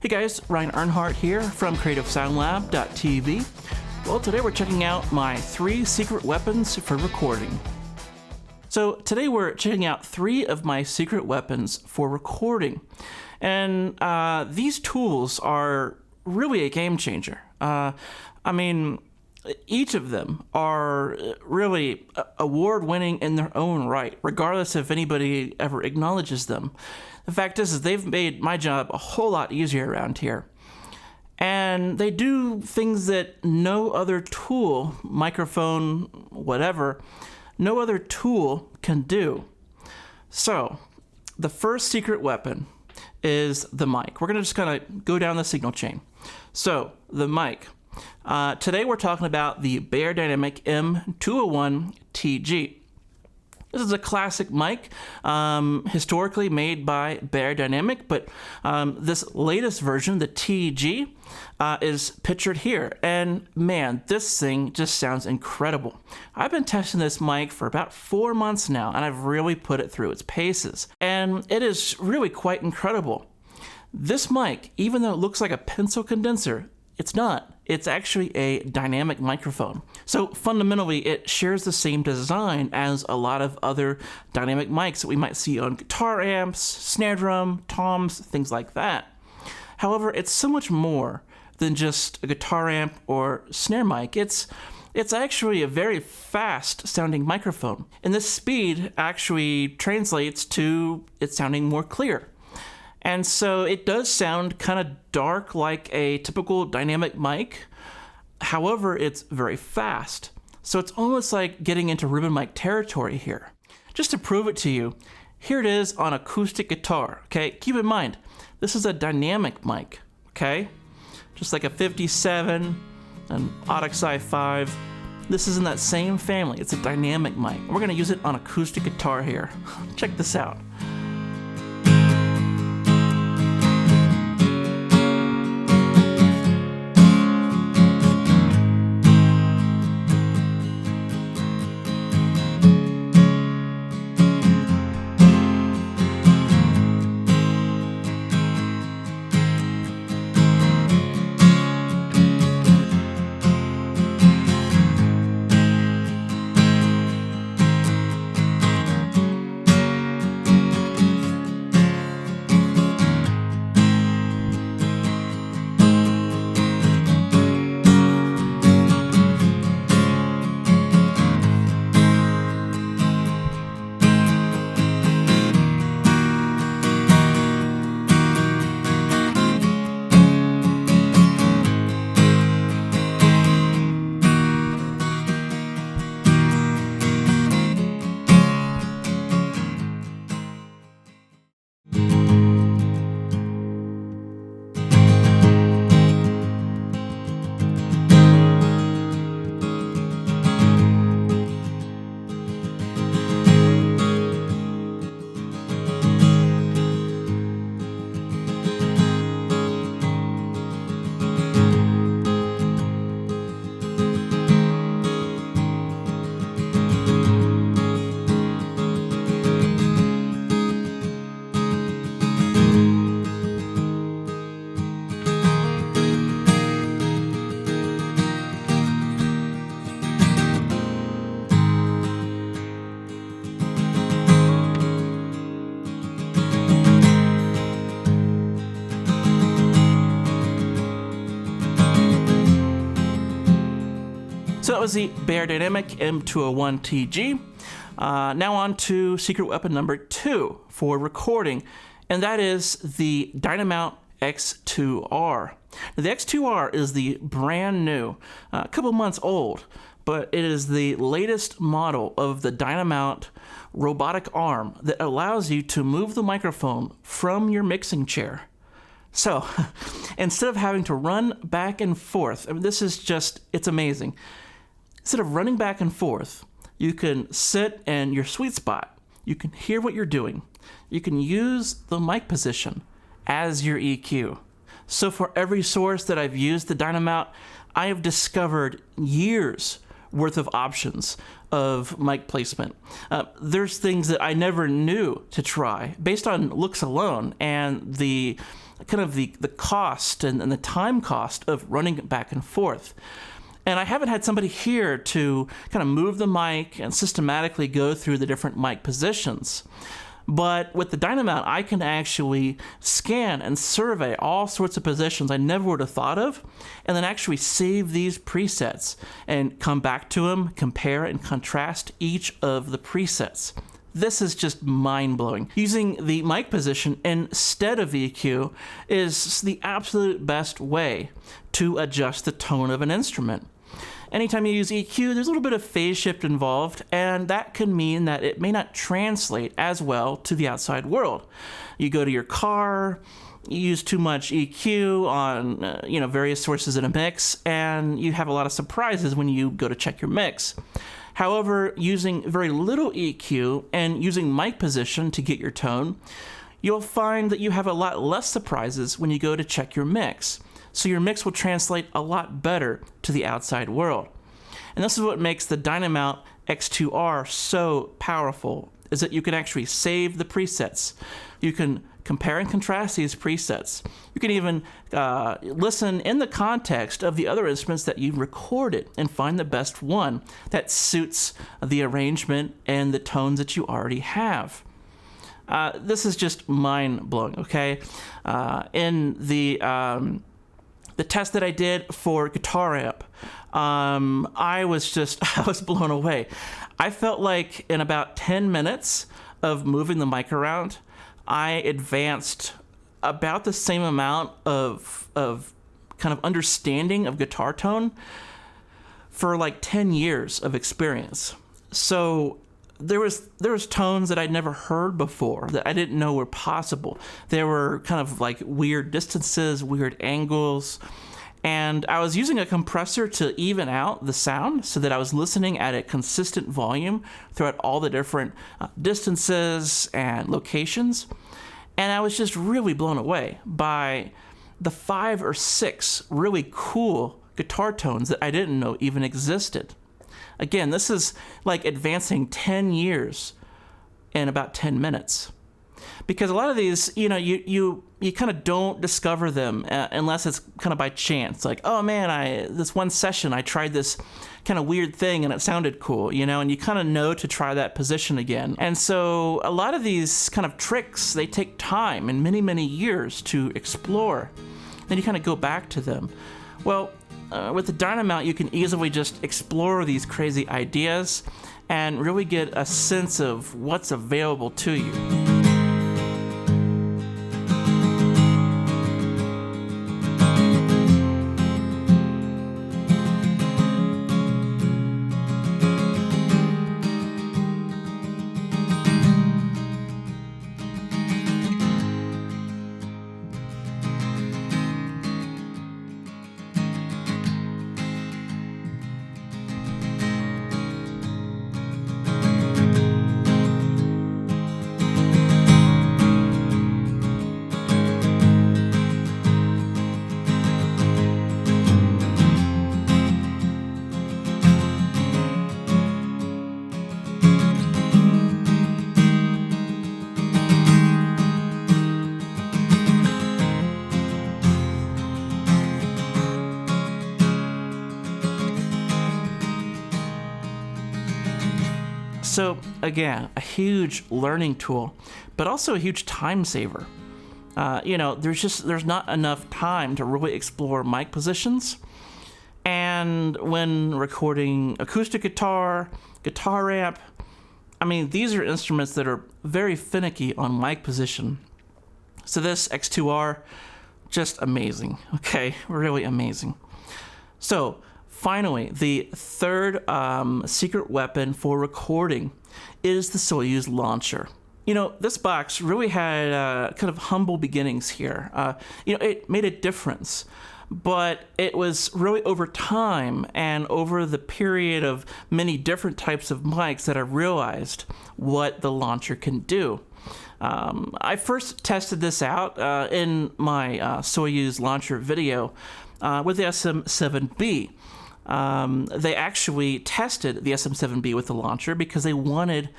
Hey guys, Ryan Earnhardt here from CreativeSoundLab.tv. Well, today we're checking out my 3 secret weapons for recording. So today we're checking out 3 of my secret weapons for recording. And these tools are really a game changer. Each of them are really award-winning in their own right, regardless if anybody ever acknowledges them. The fact is they've made my job a whole lot easier around here. And they do things that no other tool, microphone, whatever, no other tool can do. So, the first secret weapon is the mic. We're going to just kind of go down the signal chain. So, the mic. Today we're talking about the Beyerdynamic M201TG. This is a classic mic, historically made by Beyerdynamic, but this latest version, the TG, is pictured here. And man, this thing just sounds incredible. I've been testing this mic for about 4 months now, and I've really put it through its paces. And it is really quite incredible. This mic, even though it looks like a pencil condenser, it's not. It's actually a dynamic microphone. So fundamentally, it shares the same design as a lot of other dynamic mics that we might see on guitar amps, snare drum, toms, things like that. However, it's so much more than just a guitar amp or snare mic. It's actually a very fast sounding microphone. And this speed actually translates to it sounding more clear. And so it does sound kind of dark like a typical dynamic mic. However, it's very fast. So it's almost like getting into ribbon mic territory here. Just to prove it to you, here it is on acoustic guitar, okay? Keep in mind, this is a dynamic mic, okay? Just like a 57, an Audix i5. This is in that same family. It's a dynamic mic. We're gonna use it on acoustic guitar here. Check this out. So that was the Beyerdynamic M201TG. Now on to secret weapon number 2 for recording, and that is the Dynamount X2R. Now, the X2R is the brand new, a couple months old, but it is the latest model of the Dynamount robotic arm that allows you to move the microphone from your mixing chair. So, instead of having to run back and forth, this is just, it's amazing. Instead of running back and forth, you can sit in your sweet spot. You can hear what you're doing. You can use the mic position as your EQ. So for every source that I've used the Dynamount, I have discovered years worth of options of mic placement. There's things that I never knew to try based on looks alone and the kind of the cost and the time cost of running it back and forth. And I haven't had somebody here to kind of move the mic and systematically go through the different mic positions. But with the Dynamount, I can actually scan and survey all sorts of positions I never would have thought of, and then actually save these presets and come back to them, compare and contrast each of the presets. This is just mind-blowing. Using the mic position instead of EQ is the absolute best way to adjust the tone of an instrument. Anytime you use EQ, there's a little bit of phase shift involved, and that can mean that it may not translate as well to the outside world. You go to your car, you use too much EQ on various sources in a mix, and you have a lot of surprises when you go to check your mix. However, using very little EQ and using mic position to get your tone, you'll find that you have a lot less surprises when you go to check your mix. So your mix will translate a lot better to the outside world. And this is what makes the Dynamount X2R so powerful, is that you can actually save the presets. You can compare and contrast these presets. You can even listen in the context of the other instruments that you recorded and find the best one that suits the arrangement and the tones that you already have. This is just mind-blowing, okay? In the test that I did for guitar amp, I was blown away. I felt like in about 10 minutes of moving the mic around, I advanced about the same amount of kind of understanding of guitar tone for like 10 years of experience. So there was tones that I'd never heard before that I didn't know were possible. There were kind of like weird distances, weird angles, and I was using a compressor to even out the sound so that I was listening at a consistent volume throughout all the different distances and locations. And I was just really blown away by the 5 or 6 really cool guitar tones that I didn't know even existed. Again, this is like advancing 10 years in about 10 minutes. Because a lot of these, you kind of don't discover them unless it's kind of by chance. Like, oh man, this one session I tried this kind of weird thing and it sounded cool, and you kind of know to try that position again. And so a lot of these kind of tricks, they take time and many, many years to explore. Then you kind of go back to them. Well, with the Dynamount, you can easily just explore these crazy ideas and really get a sense of what's available to you. So again, a huge learning tool, but also a huge time saver. There's not enough time to really explore mic positions. And when recording acoustic guitar amp, these are instruments that are very finicky on mic position. So this X2R, just amazing, okay? Really amazing. So finally, the third secret weapon for recording is the Soyuz launcher. This box really had kind of humble beginnings here. It made a difference, but it was really over time and over the period of many different types of mics that I realized what the launcher can do. I first tested this out in my Soyuz launcher video with the SM7B. they actually tested the SM7B with the launcher because they wanted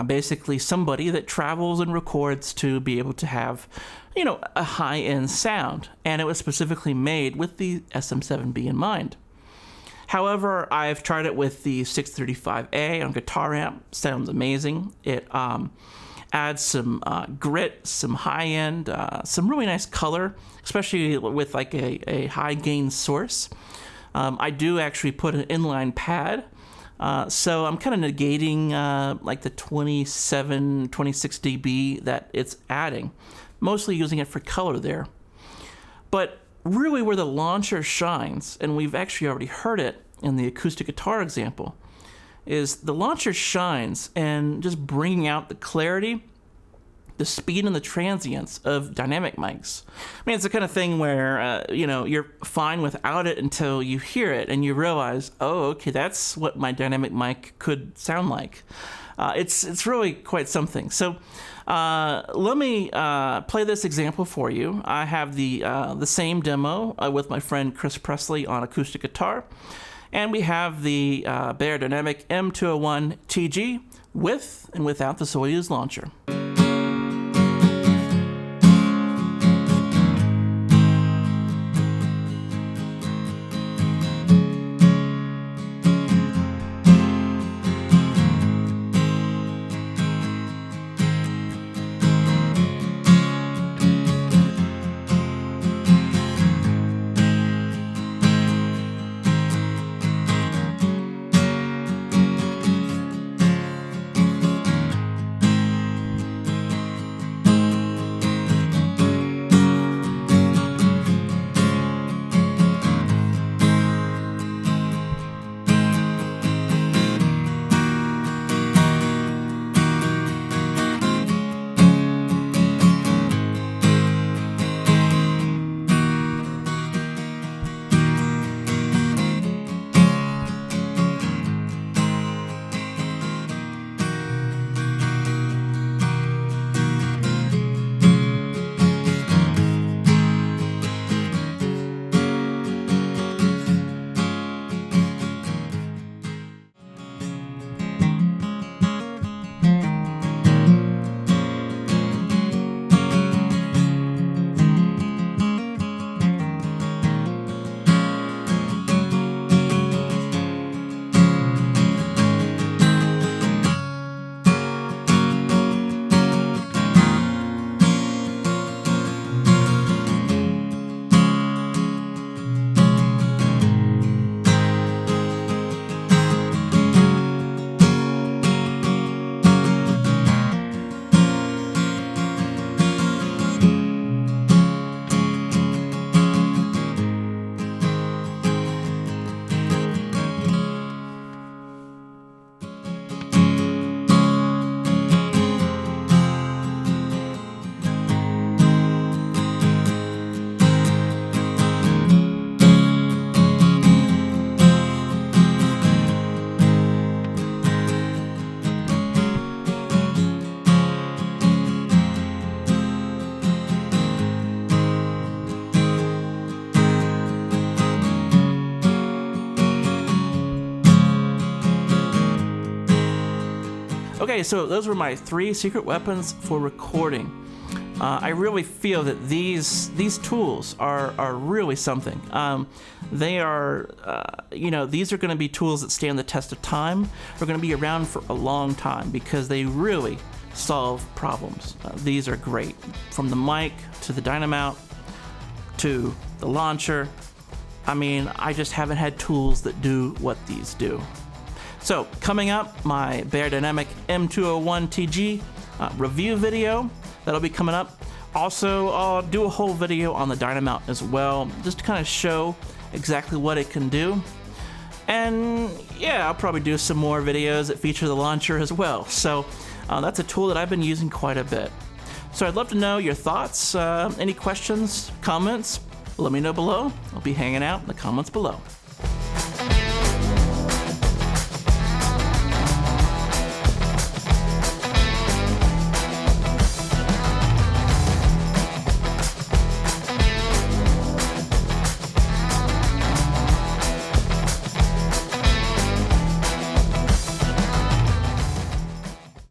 basically somebody that travels and records to be able to have, you know, a high-end sound. And it was specifically made with the SM7B in mind. However, I've tried it with the 635A on guitar amp. Sounds amazing. It adds some grit, some high-end, some really nice color, especially with like a high-gain source. I do actually put an inline pad, so I'm kind of negating like the 27, 26 dB that it's adding, mostly using it for color there. But really where the launcher shines, and we've actually already heard it in the acoustic guitar example, is the launcher shines and just bringing out the clarity, the speed, and the transients of dynamic mics. I mean, it's the kind of thing where, you know, you're fine without it until you hear it and you realize, oh, okay, that's what my dynamic mic could sound like. It's really quite something. So let me play this example for you. I have the same demo with my friend Chris Presley on acoustic guitar. And we have the Beyerdynamic M201TG with and without the Soyuz launcher. Okay, so those were my 3 secret weapons for recording. I really feel that these tools are really something. They are, you know, these are going to be tools that stand the test of time. They're going to be around for a long time because they really solve problems. These are great, from the mic to the Dynamount to the launcher. I mean, I just haven't had tools that do what these do. So coming up, my Beyerdynamic M201TG review video that'll be coming up. Also, I'll do a whole video on the Dynamount as well, just to kind of show exactly what it can do. And yeah, I'll probably do some more videos that feature the launcher as well. So that's a tool that I've been using quite a bit. So I'd love to know your thoughts, any questions, comments, let me know below. I'll be hanging out in the comments below.